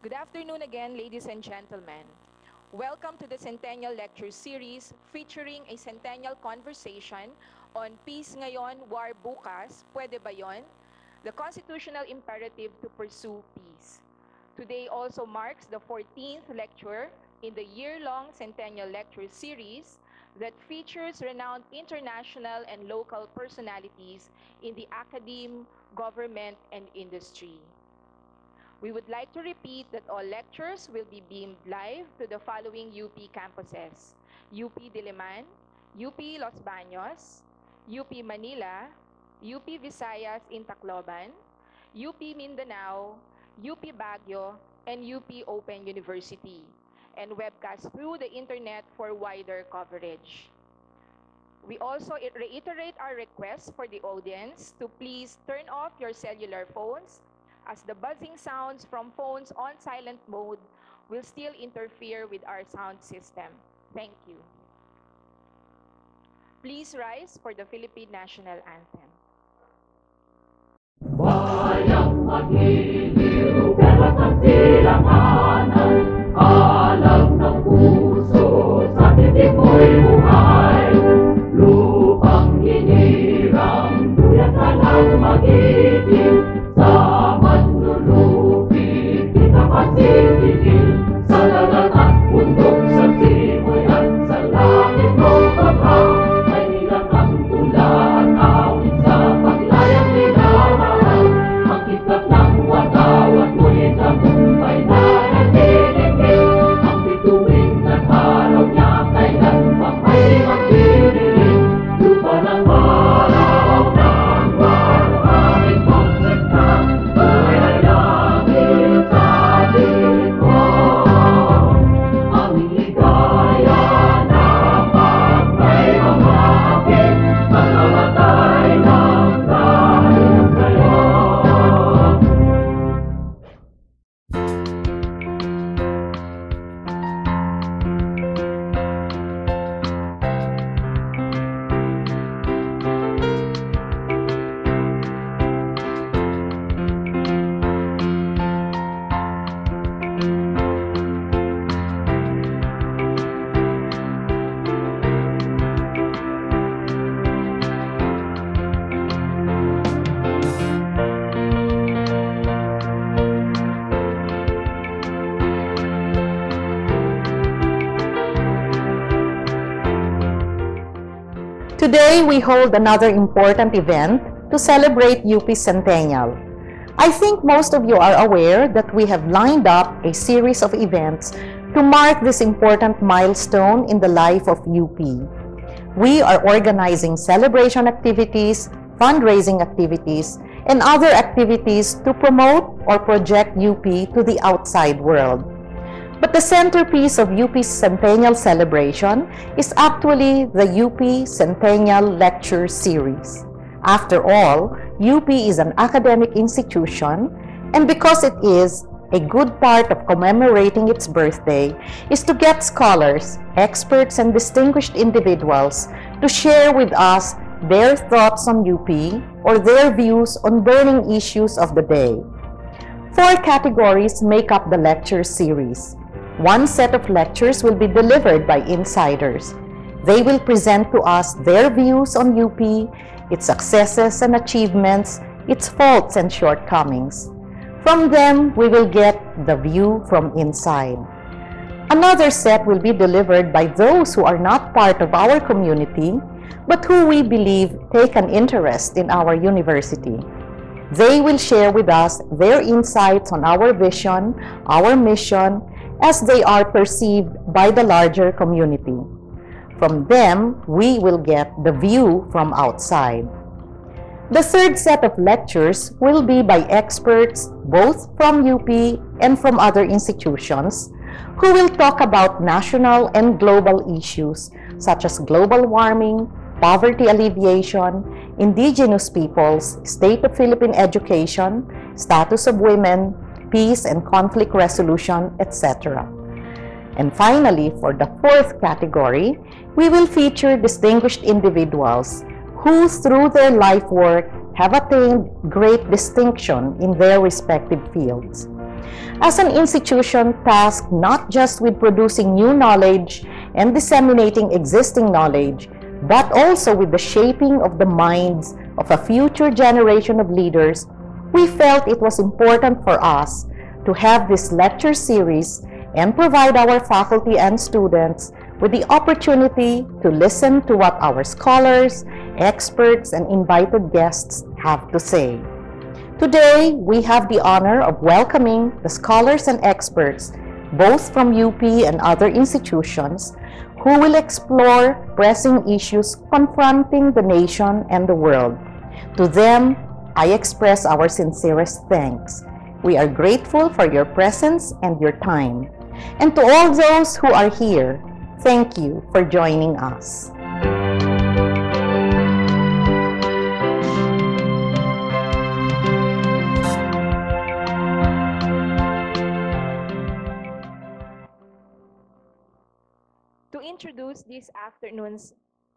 Good afternoon again, ladies and gentlemen. Welcome to the Centennial Lecture Series featuring a Centennial conversation on Peace Ngayon, War Bukas, Pwede ba yon? The constitutional imperative to pursue peace. Today also marks the 14th lecture in the year-long Centennial Lecture Series that features renowned international and local personalities in the academe, government, and industry. We would like to repeat that all lectures will be beamed live to the following UP campuses: UP Diliman, UP Los Baños, UP Manila, UP Visayas in Tacloban, UP Mindanao, UP Baguio, and UP Open University, and webcast through the internet for wider coverage. We also reiterate our request for the audience to please turn off your cellular phones, as the buzzing sounds from phones on silent mode will still interfere with our sound system. Thank you. Please rise for the Philippine National Anthem. Bayang magiliw, pero sa silanganan, alam ng puso, sa titik mo'y buhay. Lupang hinirang, duyan ka ng magiting, sa manlulupi, di ka pasitigil, sa dagat at bundok, sa simoy at sa langit mong baba, ay nilang ang tula at awit sa paglayang minamahal. Ang kislap ng watawat mo'y tagumpay na nagtitigil, ang bituin at araw niya kailan pang may magdidilim. Lupa ng araw ng maraming konsepta, ay hayangin sa likod. Aming ligaya na pagkay mamahagin, ang namatay ng dahil sa'yo. Today, we hold another important event to celebrate UP Centennial. I think most of you are aware that we have lined up a series of events to mark this important milestone in the life of UP. We are organizing celebration activities, fundraising activities, and other activities to promote or project UP to the outside world. But the centerpiece of UP's Centennial celebration is actually the UP Centennial Lecture Series. After all, UP is an academic institution, and because it is, a good part of commemorating its birthday is to get scholars, experts, and distinguished individuals to share with us their thoughts on UP or their views on burning issues of the day. 4 categories make up the lecture series. One set of lectures will be delivered by insiders. They will present to us their views on UP, its successes and achievements, its faults and shortcomings. From them, we will get the view from inside. Another set will be delivered by those who are not part of our community, but who we believe take an interest in our university. They will share with us their insights on our vision, our mission, as they are perceived by the larger community. From them, we will get the view from outside. The third set of lectures will be by experts both from UP and from other institutions who will talk about national and global issues such as global warming, poverty alleviation, indigenous peoples, state of Philippine education, status of women, peace and conflict resolution, etc. And finally, for the 4th category, we will feature distinguished individuals who, through their life work, have attained great distinction in their respective fields. As an institution tasked not just with producing new knowledge and disseminating existing knowledge, but also with the shaping of the minds of a future generation of leaders, we felt it was important for us to have this lecture series and provide our faculty and students with the opportunity to listen to what our scholars, experts, and invited guests have to say. Today, we have the honor of welcoming the scholars and experts, both from UP and other institutions, who will explore pressing issues confronting the nation and the world. To them, I express our sincerest thanks. We are grateful for your presence and your time. And to all those who are here, thank you for joining us. To introduce this afternoon's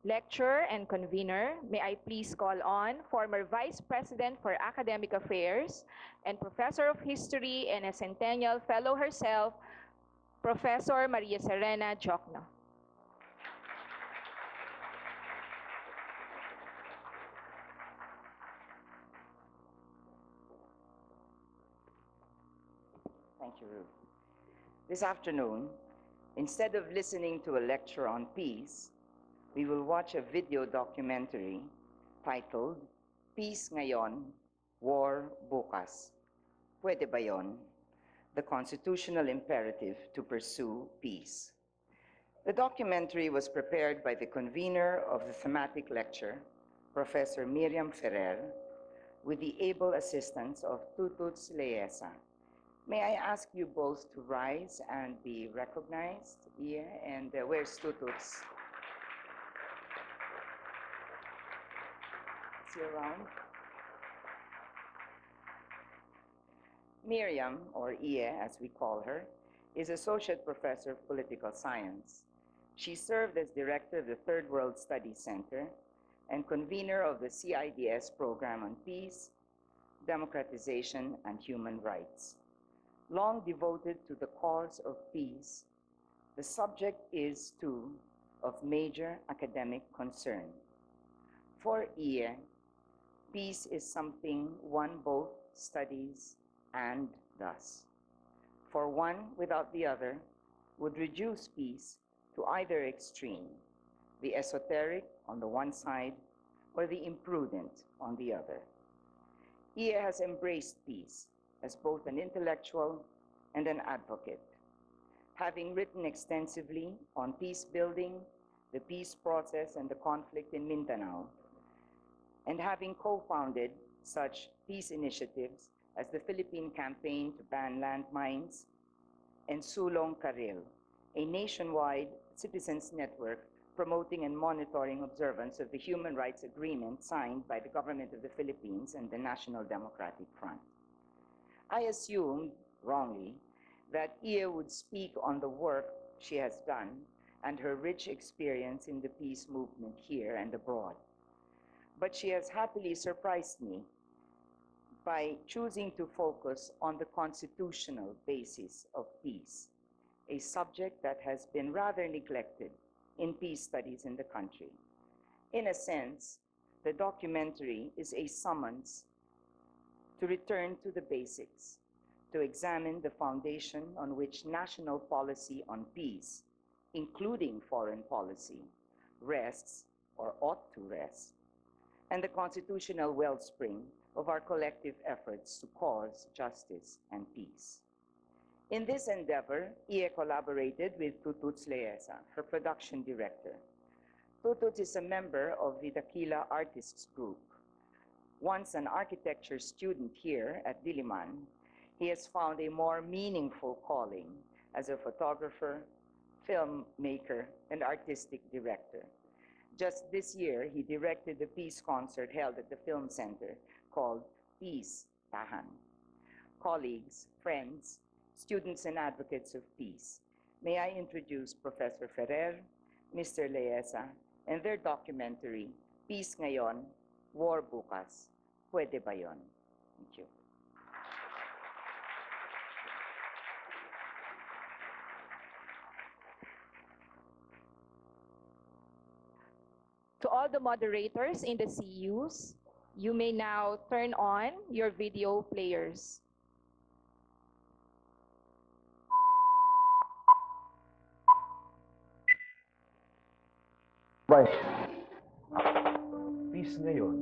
lecturer and convener, may I please call on former Vice President for Academic Affairs and Professor of History and a Centennial Fellow herself, Professor Maria Serena Jokno. Thank you, Ruth. This afternoon, instead of listening to a lecture on peace, we will watch a video documentary titled Peace Ngayon, War Bukas, Pwede ba yon? The Constitutional Imperative to Pursue Peace. The documentary was prepared by the convener of the thematic lecture, Professor Miriam Ferrer, with the able assistance of Tututs Leesa. May I ask you both to rise and be recognized? Yeah, and where's Tututs? Is he around? Miriam, or Ie as we call her, is Associate Professor of Political Science. She served as Director of the Third World Studies Center and convener of the CIDS Program on Peace, Democratization, and Human Rights. Long devoted to the cause of peace, the subject is, too, of major academic concern. For Ie, peace is something one both studies and does. For one without the other would reduce peace to either extreme, the esoteric on the one side or the imprudent on the other. Ie has embraced peace as both an intellectual and an advocate. Having written extensively on peace building, the peace process, and the conflict in Mindanao, and having co-founded such peace initiatives as the Philippine Campaign to Ban Landmines and Sulong Karil, a nationwide citizens network promoting and monitoring observance of the human rights agreement signed by the government of the Philippines and the National Democratic Front. I assumed, wrongly, that Ie would speak on the work she has done and her rich experience in the peace movement here and abroad. But she has happily surprised me by choosing to focus on the constitutional basis of peace, a subject that has been rather neglected in peace studies in the country. In a sense, the documentary is a summons to return to the basics, to examine the foundation on which national policy on peace, including foreign policy, rests or ought to rest, and the constitutional wellspring of our collective efforts to cause justice and peace. In this endeavor, Ie collaborated with Tututs Leesa, her production director. Tututs is a member of the Dakila Artists Group. Once an architecture student here at Diliman, he has found a more meaningful calling as a photographer, filmmaker, and artistic director. Just this year, he directed the peace concert held at the Film Center called Peace Tahan. Colleagues, friends, students and advocates of peace, may I introduce Professor Ferrer, Mr. Leesa, and their documentary, Peace Ngayon, War Bukas, Pwede ba yon? Thank you. To all the moderators in the CUs, you may now turn on your video players. Bye. Peace ngayon,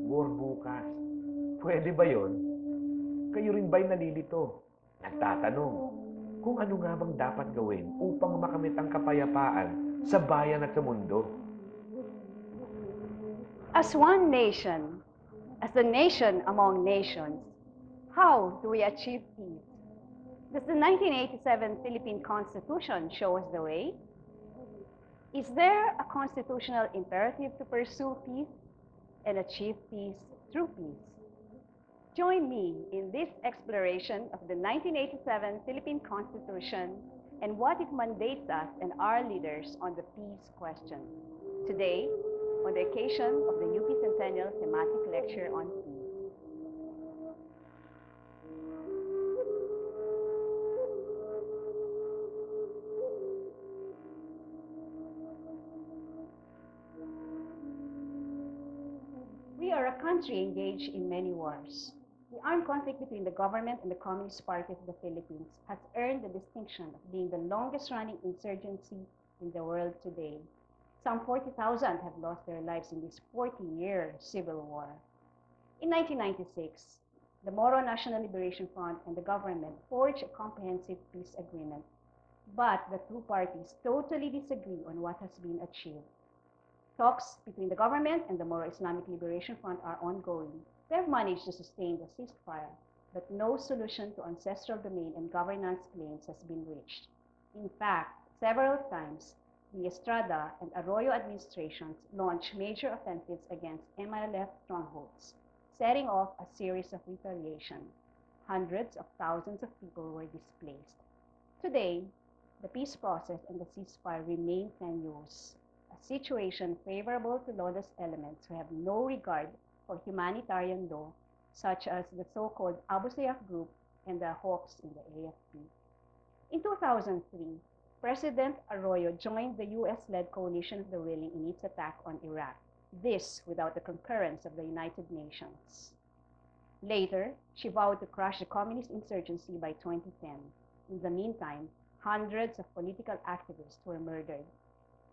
war bukas. Pwede ba yon? Kayo rin ba'y nalilito? Nagtatanong, kung ano nga bang dapat gawin upang makamit ang kapayapaan sa bayan at sa mundo? As one nation, as the nation among nations, how do we achieve peace? Does the 1987 Philippine Constitution show us the way? Is there a constitutional imperative to pursue peace and achieve peace through peace? Join me in this exploration of the 1987 Philippine Constitution and what it mandates us and our leaders on the peace question. Today, on the occasion of the UP Centennial Thematic Lecture on Peace. We are a country engaged in many wars. The armed conflict between the government and the Communist Party of the Philippines has earned the distinction of being the longest-running insurgency in the world today. Some 40,000 have lost their lives in this 40-year civil war. In 1996, the Moro National Liberation Front and the government forged a comprehensive peace agreement, but the two parties totally disagree on what has been achieved. Talks between the government and the Moro Islamic Liberation Front are ongoing. They have managed to sustain the ceasefire, but no solution to ancestral domain and governance claims has been reached. In fact, several times, the Estrada and Arroyo administrations launched major offensives against MILF strongholds, setting off a series of retaliation. Hundreds of thousands of people were displaced. Today, the peace process and the ceasefire remain tenuous, a situation favorable to lawless elements who have no regard for humanitarian law, such as the so-called Abu Sayyaf group and the Hawks in the AFP. In 2003, President Arroyo joined the US-led Coalition of the Willing in its attack on Iraq, this without the concurrence of the United Nations. Later, she vowed to crush the communist insurgency by 2010. In the meantime, hundreds of political activists were murdered.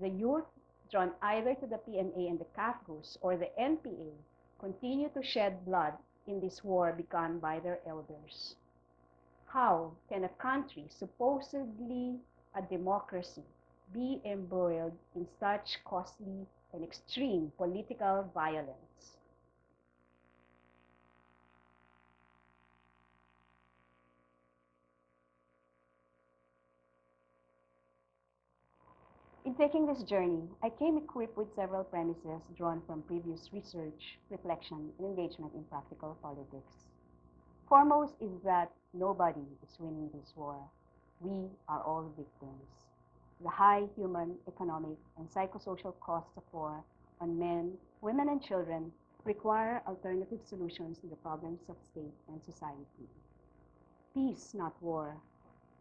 The youth, drawn either to the PNA and the CAFGUS or the NPA, continue to shed blood in this war begun by their elders. How can a country, supposedly a democracy, be embroiled in such costly and extreme political violence? In taking this journey, I came equipped with several premises drawn from previous research, reflection, and engagement in practical politics. Foremost is that nobody is winning this war. We are all victims. The high human, economic, and psychosocial costs of war on men, women, and children require alternative solutions to the problems of state and society. Peace, not war,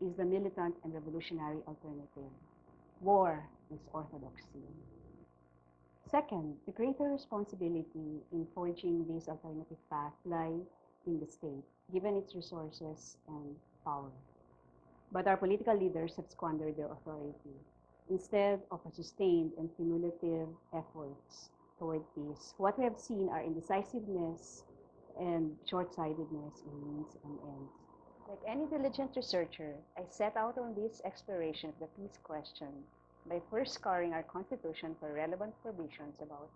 is the militant and revolutionary alternative. War is orthodoxy. Second, the greater responsibility in forging this alternative path lies in the state, given its resources and power. But our political leaders have squandered their authority. Instead of a sustained and cumulative efforts toward peace, what we have seen are indecisiveness and short-sightedness in means and ends. Like any diligent researcher, I set out on this exploration of the peace question by first scouring our Constitution for relevant provisions about